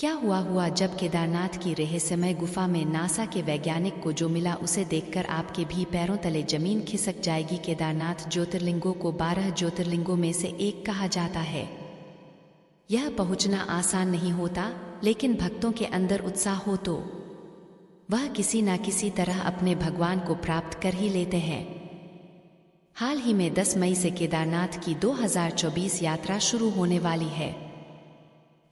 क्या हुआ जब केदारनाथ की रहस्यमय गुफा में नासा के वैज्ञानिक को जो मिला उसे देखकर आपके भी पैरों तले जमीन खिसक जाएगी। केदारनाथ ज्योतिर्लिंगों को 12 ज्योतिर्लिंगों में से एक कहा जाता है। यह पहुंचना आसान नहीं होता, लेकिन भक्तों के अंदर उत्साह हो तो वह किसी न किसी तरह अपने भगवान को प्राप्त कर ही लेते हैं। हाल ही में 10 मई से केदारनाथ की 2024 यात्रा शुरू होने वाली है,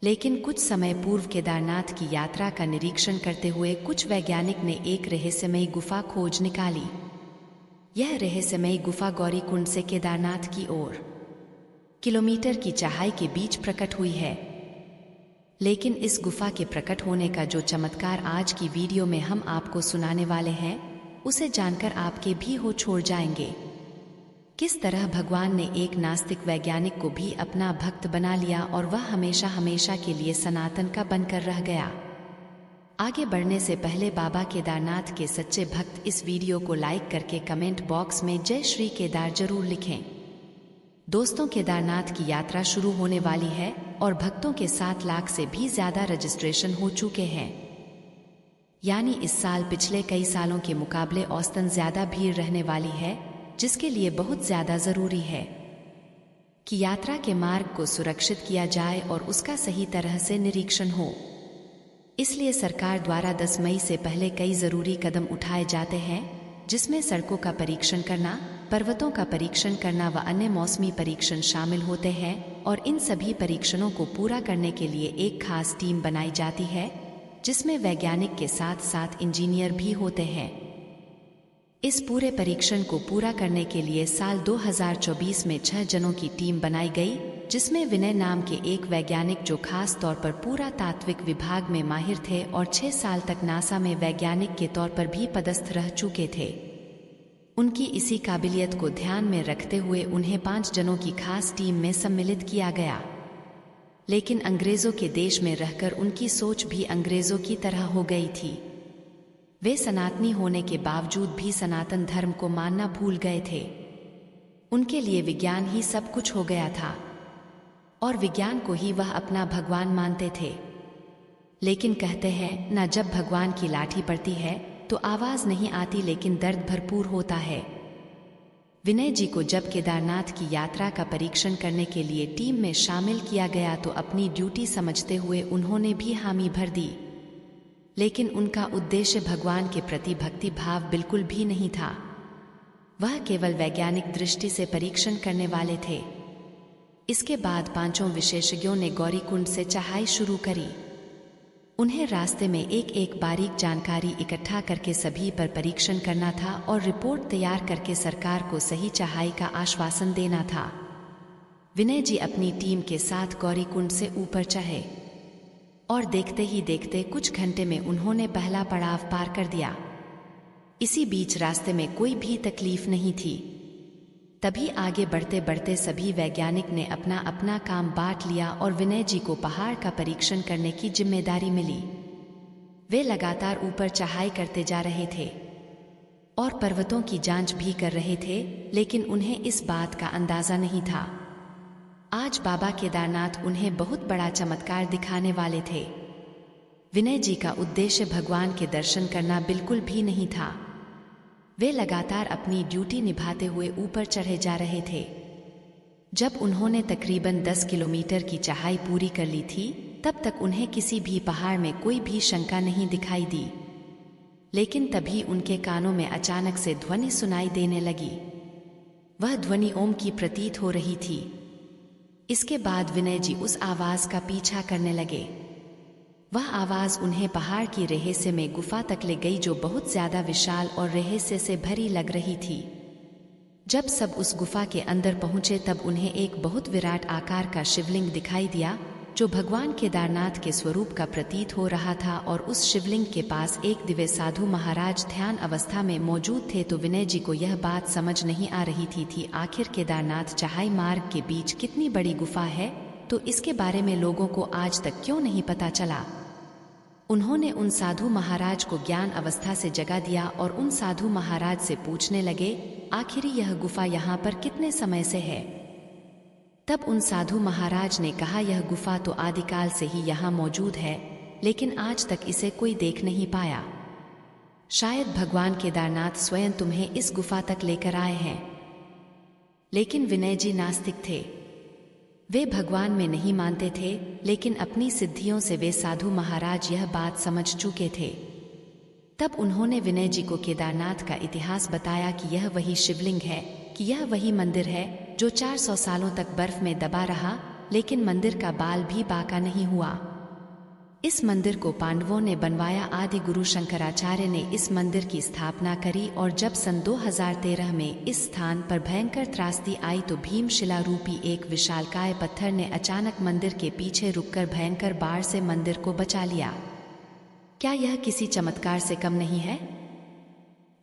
लेकिन कुछ समय पूर्व केदारनाथ की यात्रा का निरीक्षण करते हुए कुछ वैज्ञानिक ने एक रहस्यमयी गुफा खोज निकाली। यह रहस्यमयी गुफा गौरीकुंड से केदारनाथ की ओर किलोमीटर की चढ़ाई के बीच प्रकट हुई है। लेकिन इस गुफा के प्रकट होने का जो चमत्कार आज की वीडियो में हम आपको सुनाने वाले हैं, उसे जानकर आपके भी हो छोड़ जाएंगे। किस तरह भगवान ने एक नास्तिक वैज्ञानिक को भी अपना भक्त बना लिया और वह हमेशा हमेशा के लिए सनातन का बनकर रह गया। आगे बढ़ने से पहले बाबा केदारनाथ के सच्चे भक्त इस वीडियो को लाइक करके कमेंट बॉक्स में जय श्री केदार जरूर लिखें। दोस्तों, केदारनाथ की यात्रा शुरू होने वाली है और भक्तों के 7 लाख से भी ज्यादा रजिस्ट्रेशन हो चुके हैं। यानी इस साल पिछले कई सालों के मुकाबले औसतन ज्यादा भीड़ रहने वाली है, जिसके लिए बहुत ज्यादा जरूरी है कि यात्रा के मार्ग को सुरक्षित किया जाए और उसका सही तरह से निरीक्षण हो। इसलिए सरकार द्वारा 10 मई से पहले कई जरूरी कदम उठाए जाते हैं, जिसमें सड़कों का परीक्षण करना, पर्वतों का परीक्षण करना व अन्य मौसमी परीक्षण शामिल होते हैं। और इन सभी परीक्षणों को पूरा करने के लिए एक खास टीम बनाई जाती है, जिसमें वैज्ञानिक के साथ साथ इंजीनियर भी होते हैं। इस पूरे परीक्षण को पूरा करने के लिए साल 2024 में 6 जनों की टीम बनाई गई, जिसमें विनय नाम के एक वैज्ञानिक जो खास तौर पर पुरातात्विक विभाग में माहिर थे और 6 साल तक नासा में वैज्ञानिक के तौर पर भी पदस्थ रह चुके थे। उनकी इसी काबिलियत को ध्यान में रखते हुए उन्हें 5 जनों की खास टीम में सम्मिलित किया गया। लेकिन अंग्रेजों के देश में रहकर उनकी सोच भी अंग्रेजों की तरह हो गई थी। वे सनातनी होने के बावजूद भी सनातन धर्म को मानना भूल गए थे। उनके लिए विज्ञान ही सब कुछ हो गया था और विज्ञान को ही वह अपना भगवान मानते थे। लेकिन कहते हैं ना, जब भगवान की लाठी पड़ती है तो आवाज नहीं आती, लेकिन दर्द भरपूर होता है। विनय जी को जब केदारनाथ की यात्रा का परीक्षण करने के लिए टीम में शामिल किया गया तो अपनी ड्यूटी समझते हुए उन्होंने भी हामी भर दी। लेकिन उनका उद्देश्य भगवान के प्रति भक्ति भाव बिल्कुल भी नहीं था। वह केवल वैज्ञानिक दृष्टि से परीक्षण करने वाले थे। इसके बाद 5 विशेषज्ञों ने गौरीकुंड से चढ़ाई शुरू करी। उन्हें रास्ते में एक एक बारीक जानकारी इकट्ठा करके सभी पर परीक्षण करना था और रिपोर्ट तैयार करके सरकार को सही चढ़ाई का आश्वासन देना था। विनय जी अपनी टीम के साथ गौरीकुंड से ऊपर चढ़े और देखते ही देखते कुछ घंटे में उन्होंने पहला पड़ाव पार कर दिया। इसी बीच रास्ते में कोई भी तकलीफ नहीं थी। तभी आगे बढ़ते बढ़ते सभी वैज्ञानिक ने अपना अपना काम बांट लिया और विनय जी को पहाड़ का परीक्षण करने की जिम्मेदारी मिली। वे लगातार ऊपर चढ़ाई करते जा रहे थे और पर्वतों की जांच भी कर रहे थे, लेकिन उन्हें इस बात का अंदाजा नहीं था। आज बाबा केदारनाथ उन्हें बहुत बड़ा चमत्कार दिखाने वाले थे। विनय जी का उद्देश्य भगवान के दर्शन करना बिल्कुल भी नहीं था। वे लगातार अपनी ड्यूटी निभाते हुए ऊपर चढ़े जा रहे थे। जब उन्होंने तकरीबन 10 किलोमीटर की चढ़ाई पूरी कर ली थी, तब तक उन्हें किसी भी पहाड़ में कोई भी शंका नहीं दिखाई दी। लेकिन तभी उनके कानों में अचानक से ध्वनि सुनाई देने लगी। वह ध्वनि ओम की प्रतीत हो रही थी। इसके बाद विनय जी उस आवाज का पीछा करने लगे। वह आवाज उन्हें पहाड़ की रहस्य में गुफा तक ले गई, जो बहुत ज्यादा विशाल और रहस्य से भरी लग रही थी। जब सब उस गुफा के अंदर पहुंचे तब उन्हें एक बहुत विराट आकार का शिवलिंग दिखाई दिया, जो भगवान केदारनाथ के स्वरूप का प्रतीत हो रहा था। और उस शिवलिंग के पास एक दिव्य साधु महाराज ध्यान अवस्था में मौजूद थे। तो विनय जी को यह बात समझ नहीं आ रही थी आखिर केदारनाथ चढ़ाई मार्ग के बीच कितनी बड़ी गुफा है, तो इसके बारे में लोगों को आज तक क्यों नहीं पता चला। उन्होंने उन साधु महाराज को ज्ञान अवस्था से जगा दिया और उन साधु महाराज से पूछने लगे, आखिर यह गुफा यहाँ पर कितने समय से है। तब उन साधु महाराज ने कहा, यह गुफा तो आदिकाल से ही यहाँ मौजूद है, लेकिन आज तक इसे कोई देख नहीं पाया। शायद भगवान केदारनाथ स्वयं तुम्हें इस गुफा तक लेकर आए हैं। लेकिन विनय जी नास्तिक थे। वे भगवान में नहीं मानते थे, लेकिन अपनी सिद्धियों से वे साधु महाराज यह बात समझ चुके थे। तब उन्होंने विनय जी को केदारनाथ का इतिहास बताया कि यह वही शिवलिंग है, कि यह वही मंदिर है जो 400 सालों तक बर्फ में दबा रहा, लेकिन मंदिर का बाल भी बांका नहीं हुआ। इस मंदिर को पांडवों ने बनवाया। आदि गुरु शंकराचार्य ने इस मंदिर की स्थापना करी और जब सन 2013 में इस स्थान पर भयंकर त्रासदी आई तो भीमशिला रूपी एक विशालकाय पत्थर ने अचानक मंदिर के पीछे रुककर भयंकर बाढ़ से मंदिर को बचा लिया। क्या यह किसी चमत्कार से कम नहीं है?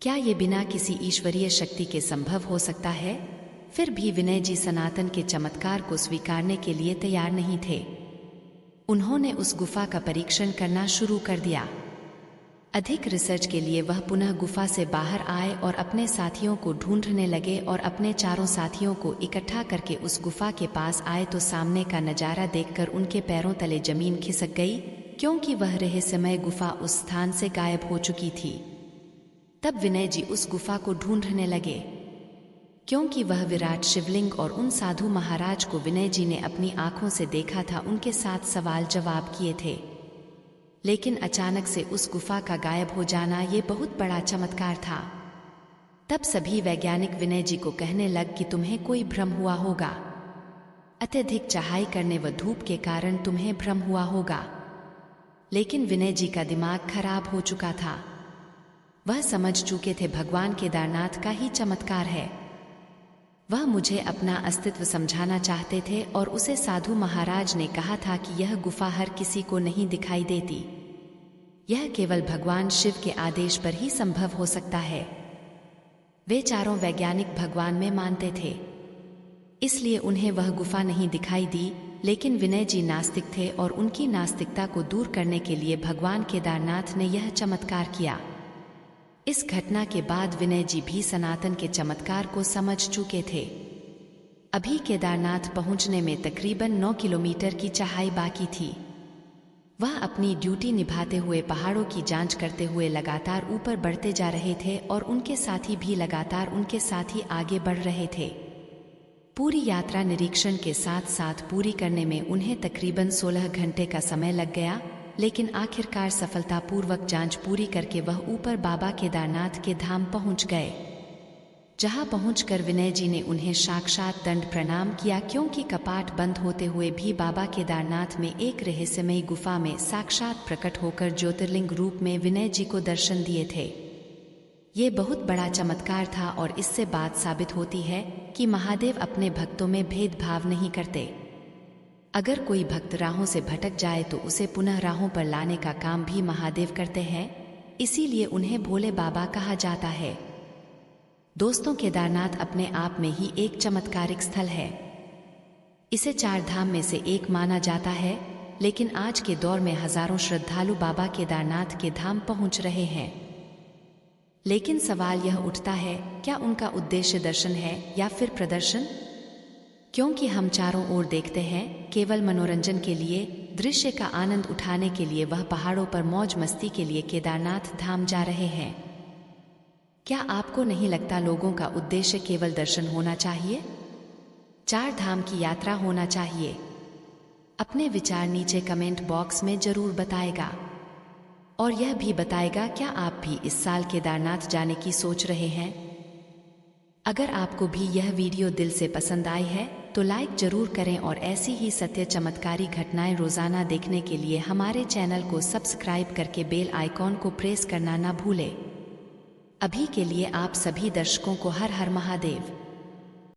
क्या ये बिना किसी ईश्वरीय शक्ति के संभव हो सकता है? फिर भी विनय जी सनातन के चमत्कार को स्वीकारने के लिए तैयार नहीं थे। उन्होंने उस गुफा का परीक्षण करना शुरू कर दिया। अधिक रिसर्च के लिए वह पुनः गुफा से बाहर आए और अपने साथियों को ढूंढने लगे और अपने चारों साथियों को इकट्ठा करके उस गुफा के पास आए तो सामने का नजारा देखकर उनके पैरों तले जमीन खिसक गई, क्योंकि वह रहस्यमय गुफा उस स्थान से गायब हो चुकी थी। तब विनय जी उस गुफा को ढूंढने लगे, क्योंकि वह विराट शिवलिंग और उन साधु महाराज को विनय जी ने अपनी आंखों से देखा था, उनके साथ सवाल जवाब किए थे। लेकिन अचानक से उस गुफा का गायब हो जाना ये बहुत बड़ा चमत्कार था। तब सभी वैज्ञानिक विनय जी को कहने लग कि तुम्हें कोई भ्रम हुआ होगा, अत्यधिक चढ़ाई करने व धूप के कारण तुम्हें भ्रम हुआ होगा। लेकिन विनय जी का दिमाग खराब हो चुका था। वह समझ चुके थे भगवान केदारनाथ का ही चमत्कार है। वह मुझे अपना अस्तित्व समझाना चाहते थे और उसे साधु महाराज ने कहा था कि यह गुफा हर किसी को नहीं दिखाई देती, यह केवल भगवान शिव के आदेश पर ही संभव हो सकता है। वे चारों वैज्ञानिक भगवान में मानते थे, इसलिए उन्हें वह गुफा नहीं दिखाई दी। लेकिन विनय जी नास्तिक थे और उनकी नास्तिकता को दूर करने के लिए भगवान केदारनाथ ने यह चमत्कार किया। इस घटना के बाद विनय जी भी सनातन के चमत्कार को समझ चुके थे। अभी केदारनाथ पहुंचने में तकरीबन 9 किलोमीटर की चढ़ाई बाकी थी। वह अपनी ड्यूटी निभाते हुए पहाड़ों की जांच करते हुए लगातार ऊपर बढ़ते जा रहे थे और उनके साथी भी लगातार उनके साथ ही आगे बढ़ रहे थे। पूरी यात्रा निरीक्षण के साथ साथ पूरी करने में उन्हें तकरीबन 16 घंटे का समय लग गया, लेकिन आखिरकार सफलतापूर्वक जांच पूरी करके वह ऊपर बाबा केदारनाथ के धाम पहुंच गए। जहां पहुंचकर विनय जी ने उन्हें साक्षात दंड प्रणाम किया, क्योंकि कपाट बंद होते हुए भी बाबा केदारनाथ में एक रहस्यमयी गुफा में साक्षात प्रकट होकर ज्योतिर्लिंग रूप में विनय जी को दर्शन दिए थे। ये बहुत बड़ा चमत्कार था और इससे बात साबित होती है कि महादेव अपने भक्तों में भेदभाव नहीं करते। अगर कोई भक्त राहों से भटक जाए तो उसे पुनः राहों पर लाने का काम भी महादेव करते हैं, इसीलिए उन्हें भोले बाबा कहा जाता है। दोस्तों, केदारनाथ अपने आप में ही एक चमत्कारिक स्थल है। इसे 4 धाम में से एक माना जाता है, लेकिन आज के दौर में हजारों श्रद्धालु बाबा केदारनाथ के धाम पहुंच रहे हैं। लेकिन सवाल यह उठता है, क्या उनका उद्देश्य दर्शन है या फिर प्रदर्शन? क्योंकि हम चारों ओर देखते हैं केवल मनोरंजन के लिए, दृश्य का आनंद उठाने के लिए वह पहाड़ों पर मौज मस्ती के लिए केदारनाथ धाम जा रहे हैं। क्या आपको नहीं लगता लोगों का उद्देश्य केवल दर्शन होना चाहिए? 4 धाम की यात्रा होना चाहिए? अपने विचार नीचे कमेंट बॉक्स में जरूर बताएगा और यह भी बताएगा क्या आप भी इस साल केदारनाथ जाने की सोच रहे हैं। अगर आपको भी यह वीडियो दिल से पसंद आई है तो लाइक जरूर करें और ऐसी ही सत्य चमत्कारी घटनाएं रोजाना देखने के लिए हमारे चैनल को सब्सक्राइब करके बेल आइकॉन को प्रेस करना ना भूलें। अभी के लिए आप सभी दर्शकों को हर हर महादेव।